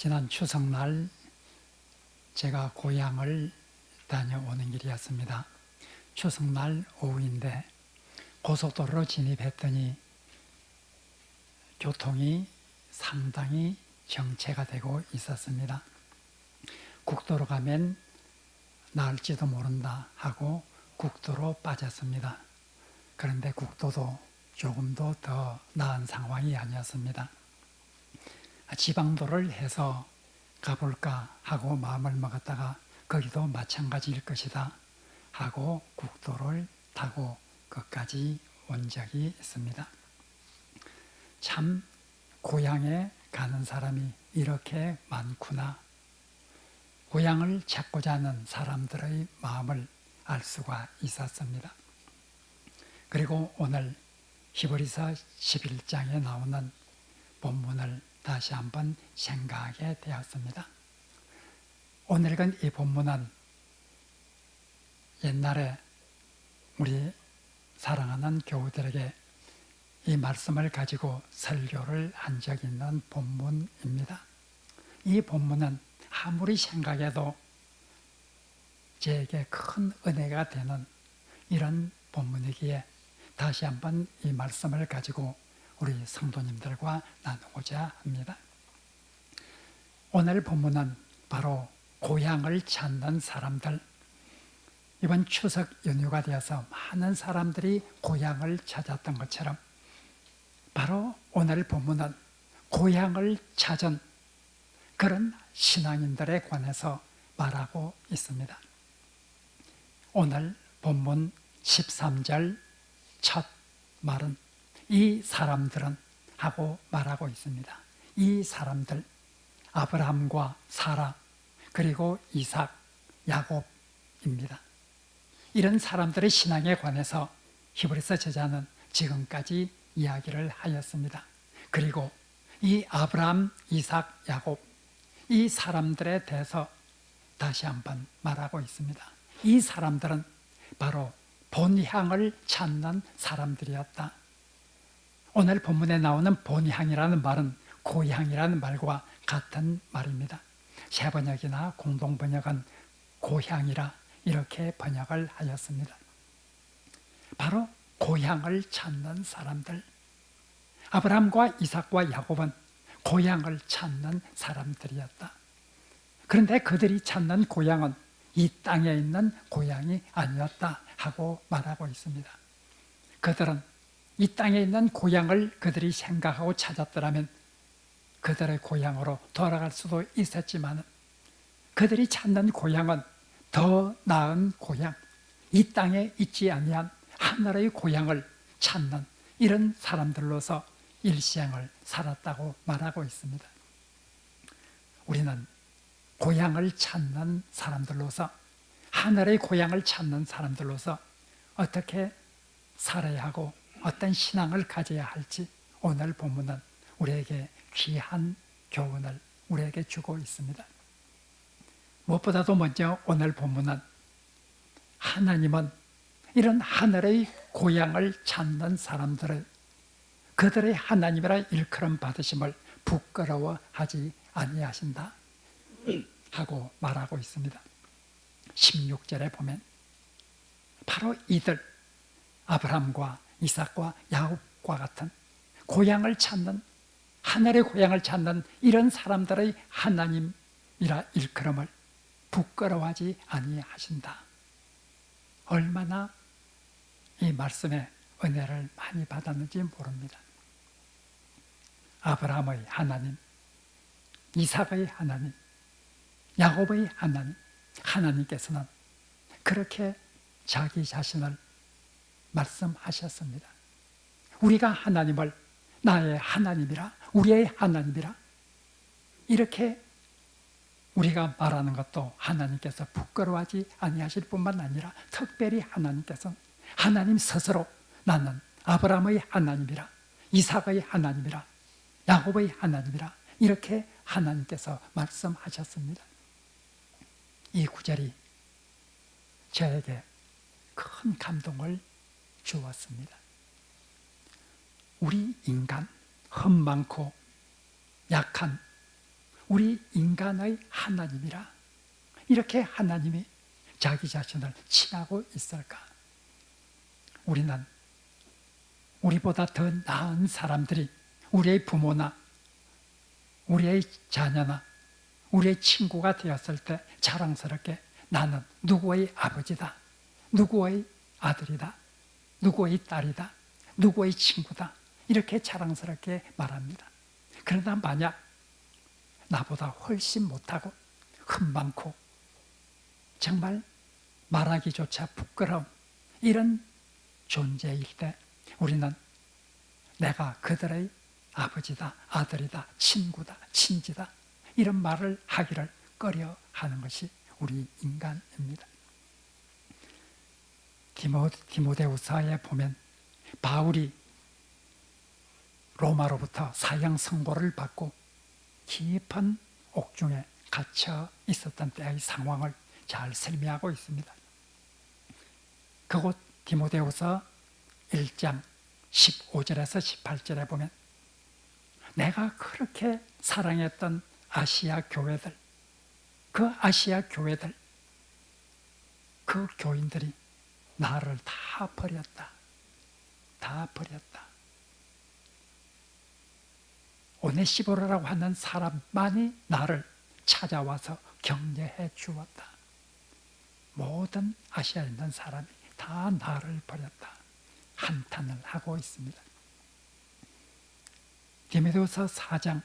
지난 추석날 제가 고향을 다녀오는 길이었습니다. 추석날 오후인데 고속도로로 진입했더니 교통이 상당히 정체가 되고 있었습니다. 국도로 가면 나을지도 모른다 하고 국도로 빠졌습니다. 그런데 국도도 조금도 더 나은 상황이 아니었습니다. 지방도를 해서 가볼까 하고 마음을 먹었다가 거기도 마찬가지일 것이다 하고 국도를 타고 끝까지 온 적이 있습니다. 참 고향에 가는 사람이 이렇게 많구나. 고향을 찾고자 하는 사람들의 마음을 알 수가 있었습니다. 그리고 오늘 히브리서 11장에 나오는 본문을 다시 한번 생각하게 되었습니다. 오늘 읽은 이 본문은 옛날에 우리 사랑하는 교우들에게 이 말씀을 가지고 설교를 한 적이 있는 본문입니다. 이 본문은 아무리 생각해도 저에게 큰 은혜가 되는 이런 본문이기에 다시 한번 이 말씀을 가지고 우리 성도님들과 나누고자 합니다. 오늘 본문은 바로 고향을 찾는 사람들, 이번 추석 연휴가 되어서 많은 사람들이 고향을 찾았던 것처럼 바로 오늘 본문은 고향을 찾은 그런 신앙인들에 관해서 말하고 있습니다. 오늘 본문 13절 첫 말은 이 사람들은 하고 말하고 있습니다. 이 사람들, 아브라함과 사라, 그리고 이삭, 야곱입니다. 이런 사람들의 신앙에 관해서 히브리서 저자는 지금까지 이야기를 하였습니다. 그리고 이 아브라함, 이삭, 야곱, 이 사람들에 대해서 다시 한번 말하고 있습니다. 이 사람들은 바로 본향을 찾는 사람들이었다. 오늘 본문에 나오는 본향이라는 말은 고향이라는 말과 같은 말입니다. 새번역이나 공동번역은 고향이라 이렇게 번역을 하였습니다. 바로 고향을 찾는 사람들, 아브라함과 이삭과 야곱은 고향을 찾는 사람들이었다. 그런데 그들이 찾는 고향은 이 땅에 있는 고향이 아니었다 하고 말하고 있습니다. 그들은 이 땅에 있는 고향을 그들이 생각하고 찾았더라면 그들의 고향으로 돌아갈 수도 있었지만 그들이 찾는 고향은 더 나은 고향, 이 땅에 있지 아니한 하늘의 고향을 찾는 이런 사람들로서 일생을 살았다고 말하고 있습니다. 우리는 고향을 찾는 사람들로서, 하늘의 고향을 찾는 사람들로서 어떻게 살아야 하고 어떤 신앙을 가져야 할지 오늘 본문은 우리에게 귀한 교훈을 우리에게 주고 있습니다. 무엇보다도 먼저 오늘 본문은 하나님은 이런 하늘의 고향을 찾는 사람들을 그들의 하나님이라 일컬음 받으심을 부끄러워하지 아니하신다 하고 말하고 있습니다. 16절에 보면 바로 이들 아브라함과 이삭과 야곱과 같은 고향을 찾는, 하늘의 고향을 찾는 이런 사람들의 하나님이라 일컬음을 부끄러워하지 아니하신다. 얼마나 이 말씀에 은혜를 많이 받았는지 모릅니다. 아브라함의 하나님, 이삭의 하나님, 야곱의 하나님, 하나님께서는 그렇게 자기 자신을 말씀하셨습니다. 우리가 하나님을 나의 하나님이라, 우리의 하나님이라 이렇게 우리가 말하는 것도 하나님께서 부끄러워하지 아니하실 뿐만 아니라 특별히 하나님께서 하나님 스스로 나는 아브라함의 하나님이라, 이삭의 하나님이라, 야곱의 하나님이라 이렇게 하나님께서 말씀하셨습니다. 이 구절이 저에게 큰 감동을 주었습니다. 우리 인간, 흠 많고 약한 우리 인간의 하나님이라 이렇게 하나님이 자기 자신을 칭하고 있을까? 우리는 우리보다 더 나은 사람들이 우리의 부모나 우리의 자녀나 우리의 친구가 되었을 때 자랑스럽게 나는 누구의 아버지다, 누구의 아들이다, 누구의 딸이다, 누구의 친구다 이렇게 자랑스럽게 말합니다. 그러나 만약 나보다 훨씬 못하고 흠 많고 정말 말하기조차 부끄러운 이런 존재일 때 우리는 내가 그들의 아버지다, 아들이다, 친구다, 친지다 이런 말을 하기를 꺼려하는 것이 우리 인간입니다. 디모데후서에 보면 바울이 로마로부터 사형 선고를 받고 깊은 옥중에 갇혀 있었던 때의 상황을 잘 설명하고 있습니다. 그곳 디모데후서 1장 15절에서 18절에 보면 내가 그렇게 사랑했던 아시아 교회들, 그 아시아 교회들, 그 교인들이 나를 다 버렸다. 다 버렸다. 오네시보르라고 하는 사람만이 나를 찾아와서 격려해 주었다. 모든 아시아에 있는 사람이 다 나를 버렸다. 한탄을 하고 있습니다. 디모데후서 4장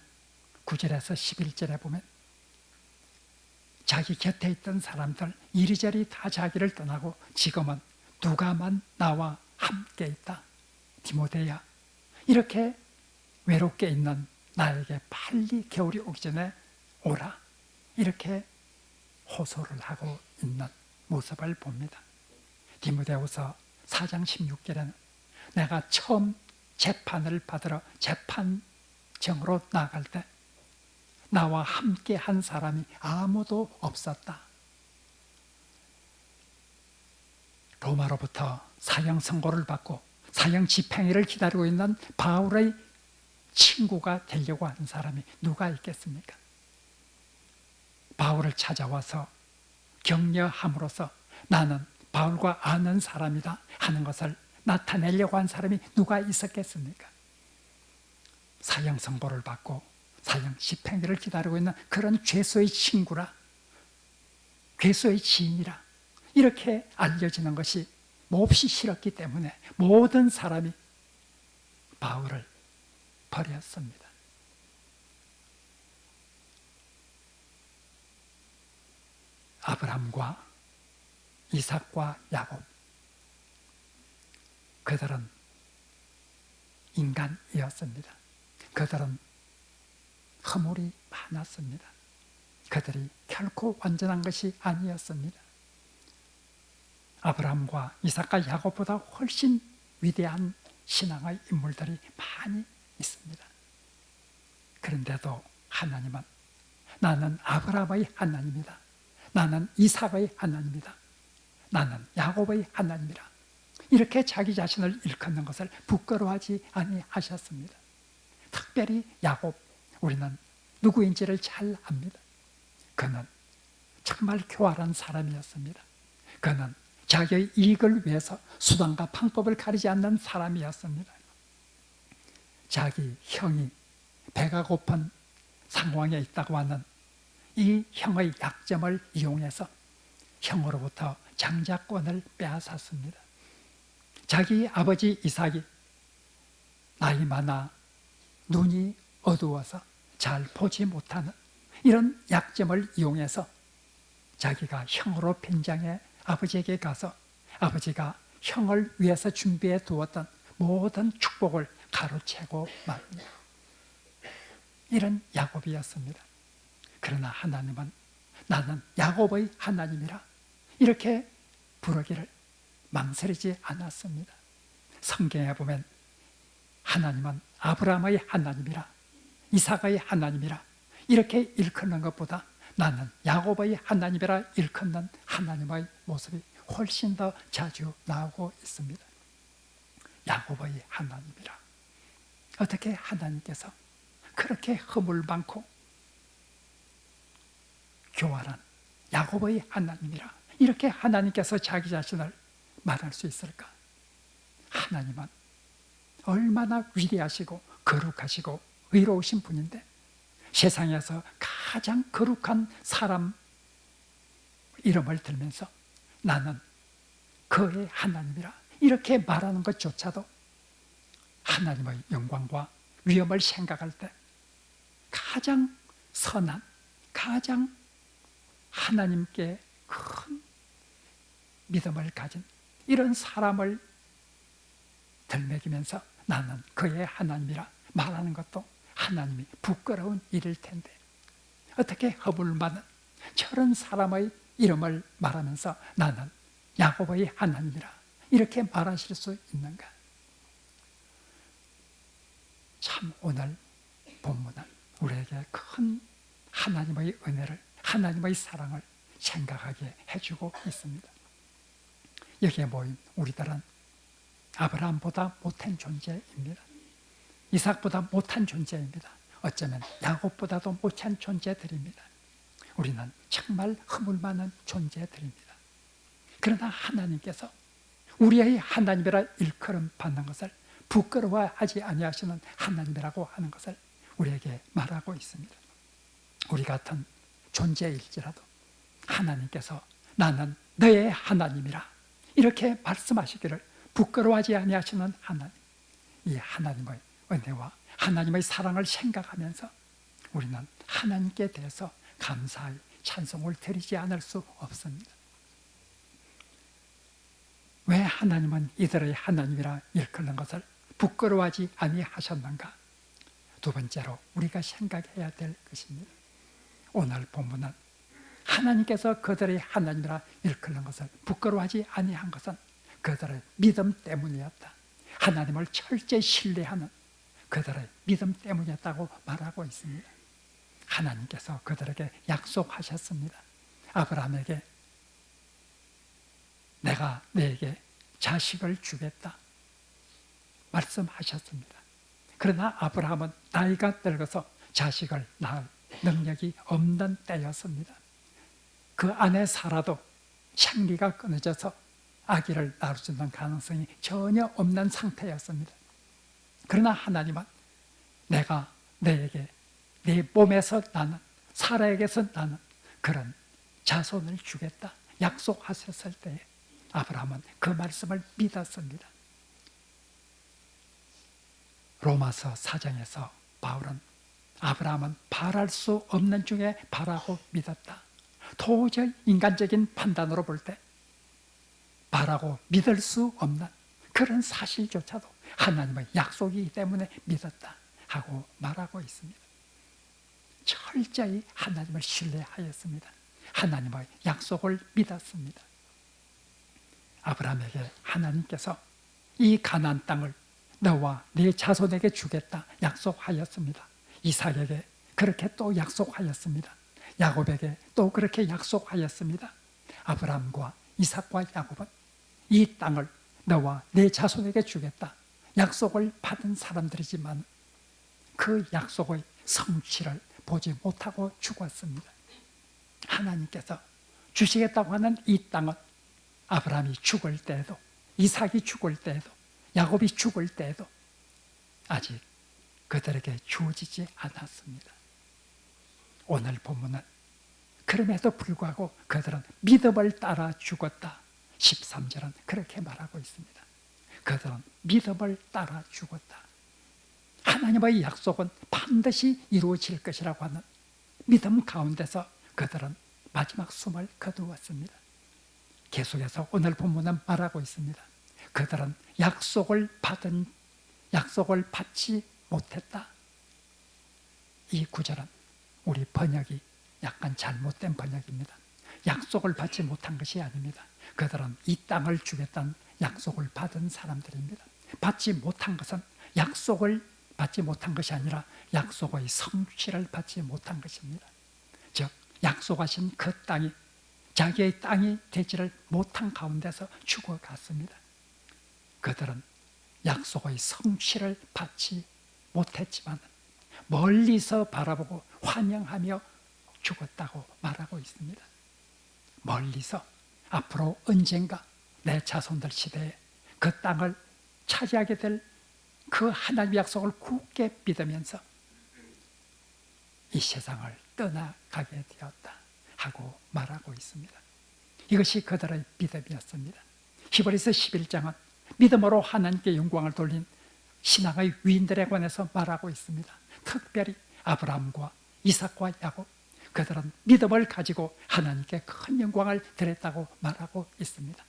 9절에서 11절에 보면 자기 곁에 있던 사람들 이리저리 다 자기를 떠나고 지금은 누가만 나와 함께 있다. 디모데야, 이렇게 외롭게 있는 나에게 빨리 겨울이 오기 전에 오라. 이렇게 호소를 하고 있는 모습을 봅니다. 디모데후서 4장 16절에는 내가 처음 재판을 받으러 재판정으로 나갈 때 나와 함께 한 사람이 아무도 없었다. 로마로부터 사형 선고를 받고 사형 집행일을 기다리고 있는 바울의 친구가 되려고 하는 사람이 누가 있겠습니까? 바울을 찾아와서 격려함으로써 나는 바울과 아는 사람이다 하는 것을 나타내려고 한 사람이 누가 있었겠습니까? 사형 선고를 받고 사형 집행일을 기다리고 있는 그런 죄수의 친구라, 죄수의 지인이라 이렇게 알려지는 것이 몹시 싫었기 때문에 모든 사람이 바울을 버렸습니다. 아브라함과 이삭과 야곱, 그들은 인간이었습니다. 그들은 허물이 많았습니다. 그들이 결코 완전한 것이 아니었습니다. 아브라함과 이삭과 야곱보다 훨씬 위대한 신앙의 인물들이 많이 있습니다. 그런데도 하나님은 나는 아브라함의 하나님이다. 나는 이삭의 하나님이다. 나는 야곱의 하나님이라. 이렇게 자기 자신을 일컫는 것을 부끄러워하지 아니하셨습니다. 특별히 야곱, 우리는 누구인지를 잘 압니다. 그는 정말 교활한 사람이었습니다. 그는 자기의 이익을 위해서 수단과 방법을 가리지 않는 사람이었습니다. 자기 형이 배가 고픈 상황에 있다고 하는 이 형의 약점을 이용해서 형으로부터 장자권을 빼앗았습니다. 자기 아버지 이삭이 나이 많아 눈이 어두워서 잘 보지 못하는 이런 약점을 이용해서 자기가 형으로 변장해 아버지에게 가서 아버지가 형을 위해서 준비해 두었던 모든 축복을 가로채고 맙니다. 이런 야곱이었습니다. 그러나 하나님은 나는 야곱의 하나님이라 이렇게 부르기를 망설이지 않았습니다. 성경에 보면 하나님은 아브라함의 하나님이라 이삭의 하나님이라 이렇게 일컫는 것보다 나는 야곱의 하나님이라 일컫는 하나님의 모습이 훨씬 더 자주 나오고 있습니다. 야곱의 하나님이라. 어떻게 하나님께서 그렇게 허물 많고 교활한 야곱의 하나님이라. 이렇게 하나님께서 자기 자신을 말할 수 있을까? 하나님은 얼마나 위대하시고 거룩하시고 의로우신 분인데 세상에서 가장 거룩한 사람 이름을 들면서 나는 그의 하나님이라 이렇게 말하는 것조차도 하나님의 영광과 위엄을 생각할 때 가장 선한, 가장 하나님께 큰 믿음을 가진 이런 사람을 들먹이면서 나는 그의 하나님이라 말하는 것도 하나님이 부끄러운 일일 텐데 어떻게 허물 많은 저런 사람의 이름을 말하면서 나는 야곱의 하나님이라 이렇게 말하실 수 있는가? 참 오늘 본문은 우리에게 큰 하나님의 은혜를, 하나님의 사랑을 생각하게 해주고 있습니다. 여기에 모인 우리들은 아브라함보다 못한 존재입니다. 이삭보다 못한 존재입니다. 어쩌면 야곱보다도 못한 존재들입니다. 우리는 정말 허물 많은 존재들입니다. 그러나 하나님께서 우리의 하나님이라 일컬음 받는 것을 부끄러워하지 아니하시는 하나님이라고 하는 것을 우리에게 말하고 있습니다. 우리 같은 존재일지라도 하나님께서 나는 너의 하나님이라 이렇게 말씀하시기를 부끄러워하지 아니하시는 하나님, 이 하나님의 은혜와 하나님의 사랑을 생각하면서 우리는 하나님께 대해서 감사의 찬송을 드리지 않을 수 없습니다. 왜 하나님은 이들의 하나님이라 일컫는 것을 부끄러워하지 아니하셨는가? 두 번째로 우리가 생각해야 될 것입니다. 오늘 본문은 하나님께서 그들의 하나님이라 일컫는 것을 부끄러워하지 아니한 것은 그들의 믿음 때문이었다. 하나님을 철저히 신뢰하는 그들의 믿음 때문이었다고 말하고 있습니다. 하나님께서 그들에게 약속하셨습니다. 아브라함에게 내가 너에게 자식을 주겠다 말씀하셨습니다. 그러나 아브라함은 나이가 늙어서 자식을 낳을 능력이 없는 때였습니다. 그 아내 사라도 생리가 끊어져서 아기를 낳을 수 있는 가능성이 전혀 없는 상태였습니다. 그러나 하나님은 내가 너에게 네 몸에서 나는 사라에게서 나는 그런 자손을 주겠다 약속하셨을 때에 아브라함은 그 말씀을 믿었습니다. 로마서 4장에서 바울은 아브라함은 바랄 수 없는 중에 바라고 믿었다. 도저히 인간적인 판단으로 볼 때 바라고 믿을 수 없는 그런 사실조차도 하나님의 약속이기 때문에 믿었다 하고 말하고 있습니다. 철저히 하나님을 신뢰하였습니다. 하나님의 약속을 믿었습니다. 아브라함에게 하나님께서 이 가나안 땅을 너와 네 자손에게 주겠다 약속하였습니다. 이삭에게 그렇게 또 약속하였습니다. 야곱에게 또 그렇게 약속하였습니다. 아브라함과 이삭과 야곱은 이 땅을 너와 네 자손에게 주겠다 약속을 받은 사람들이지만 그 약속의 성취를 보지 못하고 죽었습니다. 하나님께서 주시겠다고 하는 이 땅은 아브라함이 죽을 때에도 이삭이 죽을 때에도 야곱이 죽을 때에도 아직 그들에게 주어지지 않았습니다. 오늘 본문은 그럼에도 불구하고 그들은 믿음을 따라 죽었다. 13절은 그렇게 말하고 있습니다. 그들은 믿음을 따라 죽었다. 하나님의 약속은 반드시 이루어질 것이라고 하는 믿음 가운데서 그들은 마지막 숨을 거두었습니다. 계속해서 오늘 본문은 말하고 있습니다. 그들은 약속을 받지 못했다. 이 구절은 우리 번역이 약간 잘못된 번역입니다. 약속을 받지 못한 것이 아닙니다. 그들은 이 땅을 주겠다는 약속을 받은 사람들입니다. 받지 못한 것은 약속을 받지 못한 것이 아니라 약속의 성취를 받지 못한 것입니다. 즉 약속하신 그 땅이 자기의 땅이 되지를 못한 가운데서 죽어갔습니다. 그들은 약속의 성취를 받지 못했지만 멀리서 바라보고 환영하며 죽었다고 말하고 있습니다. 멀리서 앞으로 언젠가 내 자손들 시대에 그 땅을 차지하게 될 그 하나님의 약속을 굳게 믿으면서 이 세상을 떠나가게 되었다 하고 말하고 있습니다. 이것이 그들의 믿음이었습니다. 히브리서 11장은 믿음으로 하나님께 영광을 돌린 신앙의 위인들에 관해서 말하고 있습니다. 특별히 아브라함과 이삭과 야곱, 그들은 믿음을 가지고 하나님께 큰 영광을 드렸다고 말하고 있습니다.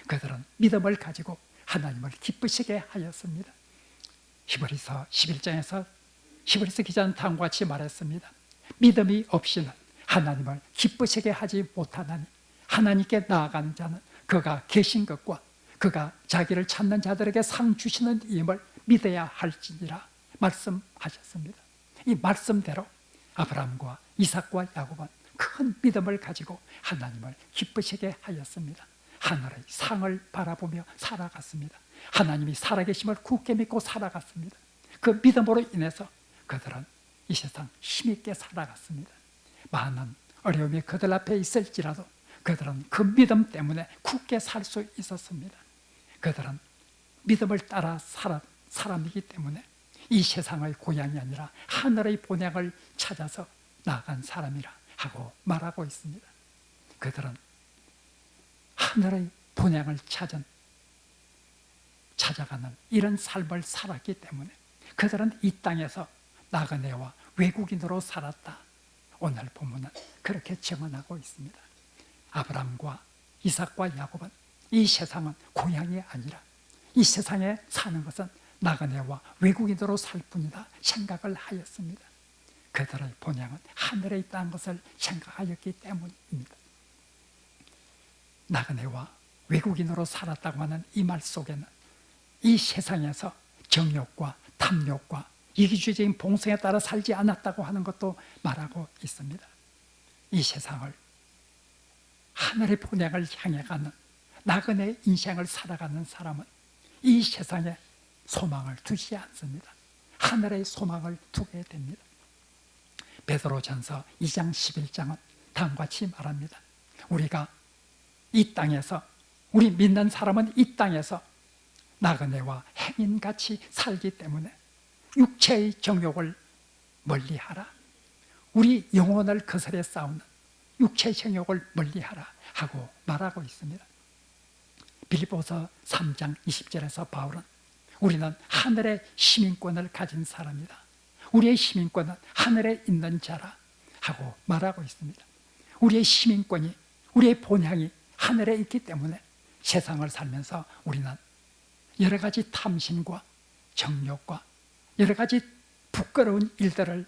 그들은 믿음을 가지고 하나님을 기쁘시게 하였습니다. 히브리서 11장에서 히브리서 기자는 다음과 같이 말했습니다. 믿음이 없이는 하나님을 기쁘시게 하지 못하나니 하나님께 나아가는 자는 그가 계신 것과 그가 자기를 찾는 자들에게 상 주시는 임을 믿어야 할지니라 말씀하셨습니다. 이 말씀대로 아브라함과 이삭과 야곱은 큰 믿음을 가지고 하나님을 기쁘시게 하였습니다. 하늘의 상을 바라보며 살아갔습니다. 하나님이 살아계심을 굳게 믿고 살아갔습니다. 그 믿음으로 인해서 그들은 이 세상 힘있게 살아갔습니다. 많은 어려움이 그들 앞에 있을지라도 그들은 그 믿음 때문에 굳게 살 수 있었습니다. 그들은 믿음을 따라 살아 사람이기 때문에 이 세상의 고향이 아니라 하늘의 본향을 찾아서 나아간 사람이라 하고 말하고 있습니다. 그들은 하늘의 본향을 찾아가는 이런 삶을 살았기 때문에 그들은 이 땅에서 나그네와 외국인으로 살았다. 오늘 본문은 그렇게 증언하고 있습니다. 아브라함과 이삭과 야곱은 이 세상은 고향이 아니라 이 세상에 사는 것은 나그네와 외국인으로 살 뿐이다 생각을 하였습니다. 그들의 본향은 하늘에 있다는 것을 생각하였기 때문입니다. 나그네와 외국인으로 살았다고 하는 이 말 속에는 이 세상에서 정욕과 탐욕과 이기주의적인 봉성에 따라 살지 않았다고 하는 것도 말하고 있습니다. 이 세상을 하늘의 본향을 향해 가는 나그네 인생을 살아가는 사람은 이 세상에 소망을 두지 않습니다. 하늘의 소망을 두게 됩니다. 베드로전서 2장 11장은 다음과 같이 말합니다. 우리가 이 땅에서 우리 믿는 사람은 이 땅에서 나그네와 행인같이 살기 때문에 육체의 정욕을 멀리하라. 우리 영혼을 거스려 싸우는 육체의 정욕을 멀리하라 하고 말하고 있습니다. 빌립보서 3장 20절에서 바울은 우리는 하늘의 시민권을 가진 사람이다. 우리의 시민권은 하늘에 있는 자라 하고 말하고 있습니다. 우리의 시민권이, 우리의 본향이 하늘에 있기 때문에 세상을 살면서 우리는 여러 가지 탐심과 정욕과 여러 가지 부끄러운 일들을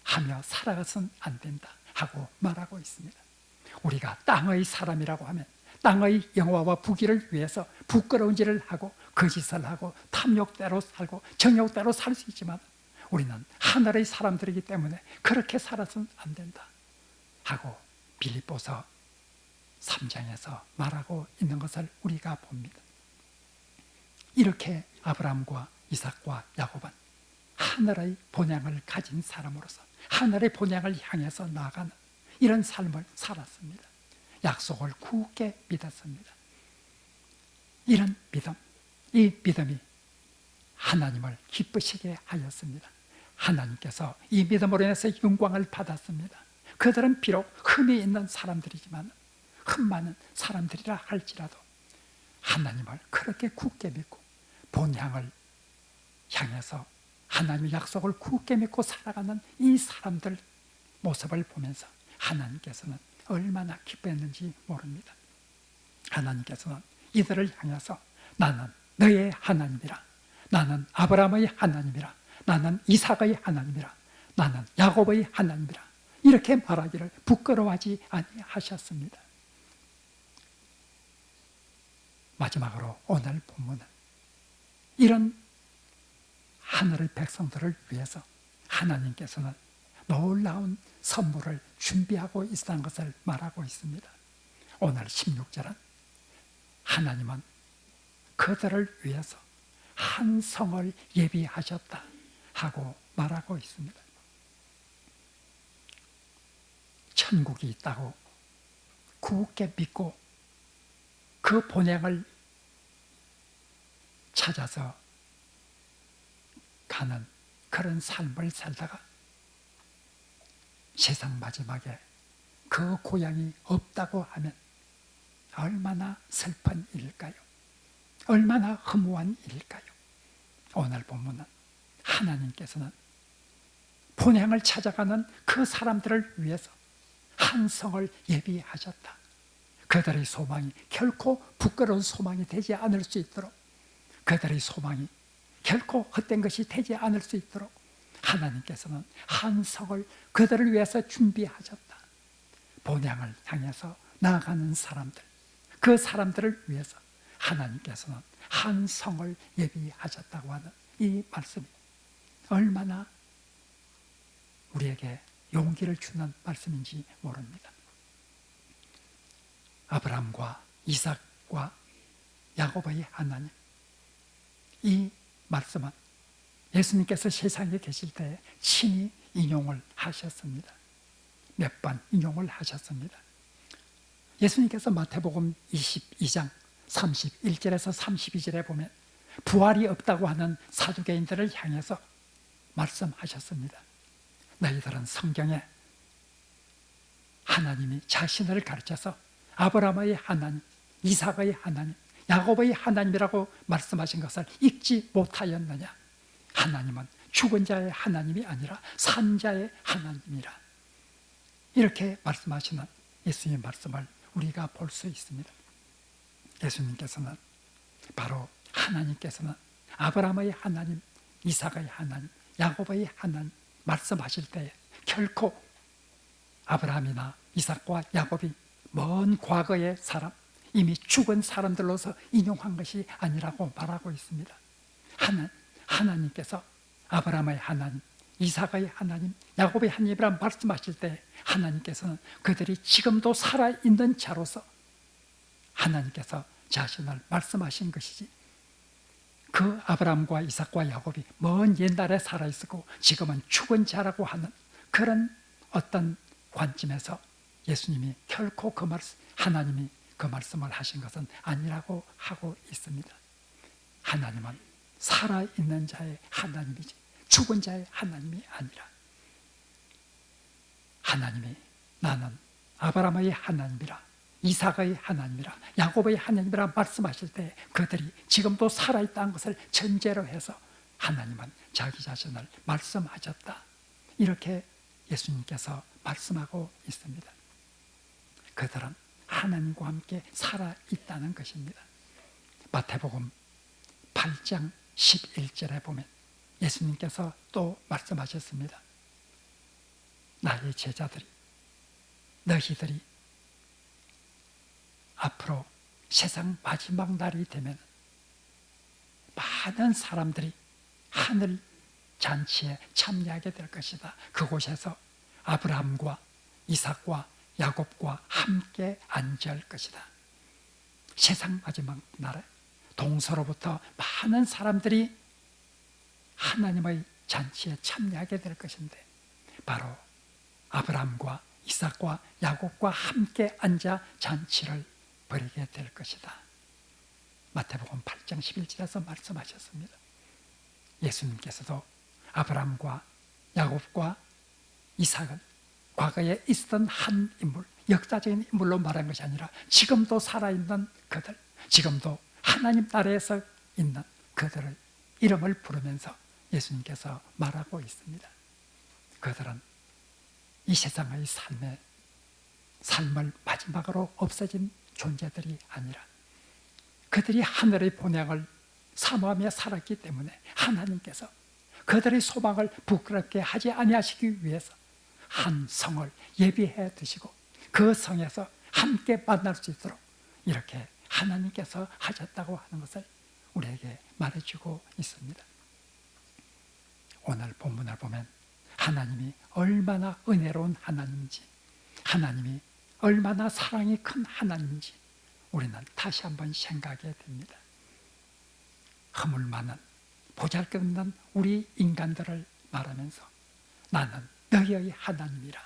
하며 살아가서는 안 된다 하고 말하고 있습니다. 우리가 땅의 사람이라고 하면 땅의 영화와 부귀를 위해서 부끄러운 일을 하고 거짓을 하고 탐욕대로 살고 정욕대로 살 수 있지만 우리는 하늘의 사람들이기 때문에 그렇게 살아서는 안 된다 하고 빌립보서 3장에서 말하고 있는 것을 우리가 봅니다. 이렇게 아브라함과 이삭과 야곱은 하늘의 본향을 가진 사람으로서 하늘의 본향을 향해서 나아가는 이런 삶을 살았습니다. 약속을 굳게 믿었습니다. 이런 믿음, 이 믿음이 하나님을 기쁘시게 하였습니다. 하나님께서 이 믿음으로 인해서 영광을 받았습니다. 그들은 비록 흠이 있는 사람들이지만 흠 많은 사람들이라 할지라도 하나님을 그렇게 굳게 믿고 본향을 향해서 하나님의 약속을 굳게 믿고 살아가는 이 사람들 모습을 보면서 하나님께서는 얼마나 기뻐했는지 모릅니다. 하나님께서는 이들을 향해서 나는 너의 하나님이라, 나는 아브라함의 하나님이라, 나는 이삭의 하나님이라, 나는 야곱의 하나님이라 이렇게 말하기를 부끄러워하지 아니하셨습니다. 마지막으로 오늘 본문은 이런 하늘의 백성들을 위해서 하나님께서는 놀라운 선물을 준비하고 있다는 것을 말하고 있습니다. 오늘 16절은 하나님은 그들을 위해서 한 성을 예비하셨다 하고 말하고 있습니다. 천국이 있다고 굳게 믿고 그 본향을 찾아서 가는 그런 삶을 살다가 세상 마지막에 그 고향이 없다고 하면 얼마나 슬픈 일일까요? 얼마나 허무한 일일까요? 오늘 본문은 하나님께서는 본향을 찾아가는 그 사람들을 위해서 한 성을 예비하셨다. 그들의 소망이 결코 부끄러운 소망이 되지 않을 수 있도록, 그들의 소망이 결코 헛된 것이 되지 않을 수 있도록 하나님께서는 한 성을 그들을 위해서 준비하셨다. 본향을 향해서 나아가는 사람들, 그 사람들을 위해서 하나님께서는 한 성을 예비하셨다고 하는 이 말씀이 얼마나 우리에게 용기를 주는 말씀인지 모릅니다. 아브라함과 이삭과 야곱의 하나님, 이 말씀은 예수님께서 세상에 계실 때 친히 인용을 하셨습니다. 몇 번 인용을 하셨습니다. 예수님께서 마태복음 22장 31절에서 32절에 보면 부활이 없다고 하는 사두개인들을 향해서 말씀하셨습니다. 너희들은 성경에 하나님이 자신을 가르쳐서 아브라함의 하나님, 이삭의 하나님, 야곱의 하나님이라고 말씀하신 것을 읽지 못하였느냐? 하나님은 죽은 자의 하나님이 아니라 산 자의 하나님이라. 이렇게 말씀하시는 예수님의 말씀을 우리가 볼 수 있습니다. 예수님께서는 바로 하나님께서는 아브라함의 하나님, 이삭의 하나님, 야곱의 하나님 말씀하실 때에 결코 아브라함이나 이삭과 야곱이 먼 과거의 사람, 이미 죽은 사람들로서 인용한 것이 아니라고 말하고 있습니다. 하나님께서 아브라함의 하나님, 이삭의 하나님, 야곱의 하나님이라 말씀하실 때 하나님께서는 그들이 지금도 살아있는 자로서 하나님께서 자신을 말씀하신 것이지, 그 아브라함과 이삭과 야곱이 먼 옛날에 살아있었고 지금은 죽은 자라고 하는 그런 어떤 관점에서 예수님이 결코 그 말씀, 하나님이 그 말씀을 하신 것은 아니라고 하고 있습니다. 하나님은 살아있는 자의 하나님이지 죽은 자의 하나님이 아니라, 하나님이 나는 아브라함의 하나님이라, 이삭의 하나님이라, 야곱의 하나님이라 말씀하실 때 그들이 지금도 살아있다는 것을 전제로 해서 하나님은 자기 자신을 말씀하셨다. 이렇게 예수님께서 말씀하고 있습니다. 그들은 하나님과 함께 살아있다는 것입니다. 마태복음 8장 11절에 보면 예수님께서 또 말씀하셨습니다. 나의 제자들이, 너희들이 앞으로 세상 마지막 날이 되면 많은 사람들이 하늘 잔치에 참여하게 될 것이다. 그곳에서 아브라함과 이삭과 야곱과 함께 앉을 것이다. 세상 마지막 날에 동서로부터 많은 사람들이 하나님의 잔치에 참여하게 될 것인데 바로 아브라함과 이삭과 야곱과 함께 앉아 잔치를 벌이게 될 것이다. 마태복음 8장 11절에서 말씀하셨습니다. 예수님께서도 아브라함과 야곱과 이삭은 과거에 있었던 한 인물, 역사적인 인물로 말한 것이 아니라 지금도 살아있는 그들, 지금도 하나님 나라에서 있는 그들의 이름을 부르면서 예수님께서 말하고 있습니다. 그들은 이 세상의 삶을 마지막으로 없어진 존재들이 아니라 그들이 하늘의 본향을 사모하며 살았기 때문에 하나님께서 그들의 소망을 부끄럽게 하지 아니하시기 위해서 한 성을 예비해 두시고 그 성에서 함께 만날 수 있도록 이렇게 하나님께서 하셨다고 하는 것을 우리에게 말해주고 있습니다. 오늘 본문을 보면 하나님이 얼마나 은혜로운 하나님인지, 하나님이 얼마나 사랑이 큰 하나님인지 우리는 다시 한번 생각하게 됩니다. 허물 많은 보잘것없는 우리 인간들을 말하면서 나는 너희의 하나님이라,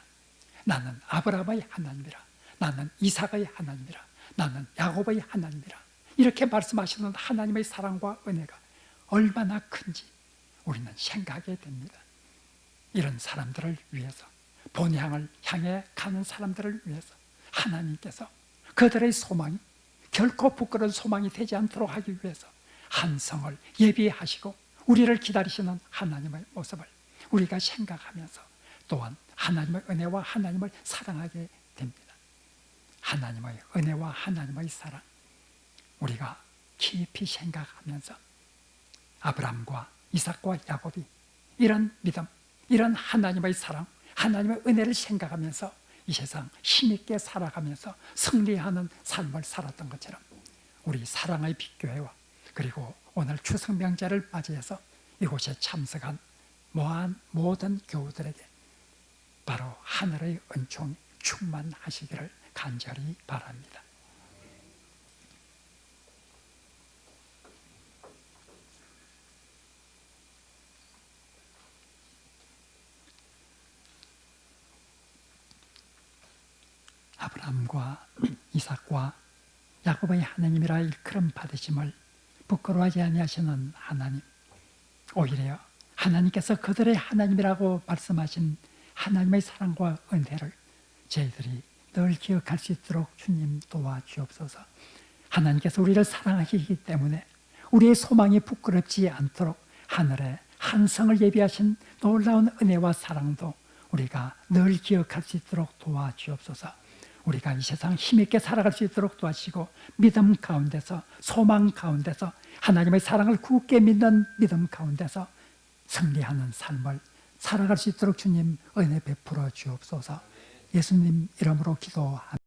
나는 아브라함의 하나님이라, 나는 이삭의 하나님이라, 나는 야곱의 하나님이라, 이렇게 말씀하시는 하나님의 사랑과 은혜가 얼마나 큰지 우리는 생각하게 됩니다. 이런 사람들을 위해서, 본향을 향해 가는 사람들을 위해서 하나님께서 그들의 소망이 결코 부끄러운 소망이 되지 않도록 하기 위해서 한 성을 예비하시고 우리를 기다리시는 하나님의 모습을 우리가 생각하면서 또한 하나님의 은혜와 하나님을 사랑하게 됩니다. 하나님의 은혜와 하나님의 사랑, 우리가 깊이 생각하면서 아브라함과 이삭과 야곱이 이런 믿음, 이런 하나님의 사랑, 하나님의 은혜를 생각하면서 이 세상 힘있게 살아가면서 승리하는 삶을 살았던 것처럼 우리 사랑의 빛교회와 그리고 오늘 추석명절을 맞이해서 이곳에 참석한 모든 교우들에게 바로 하늘의 은총이 충만하시기를 간절히 바랍니다. 아브라함과 이삭과 야곱의 하나님이라 일컬음 받으심을 부끄러워하지 아니하시는 하나님, 오히려 하나님께서 그들의 하나님이라고 말씀하신 하나님의 사랑과 은혜를 저희들이 늘 기억할 수 있도록 주님 도와주옵소서. 하나님께서 우리를 사랑하시기 때문에 우리의 소망이 부끄럽지 않도록 하늘에 한 성을 예비하신 놀라운 은혜와 사랑도 우리가 늘 기억할 수 있도록 도와주옵소서. 우리가 이 세상 힘있게 살아갈 수 있도록 도와주시고 믿음 가운데서, 소망 가운데서, 하나님의 사랑을 굳게 믿는 믿음 가운데서 승리하는 삶을 살아갈 수 있도록 주님 은혜 베풀어 주옵소서. 예수님 이름으로 기도합니다.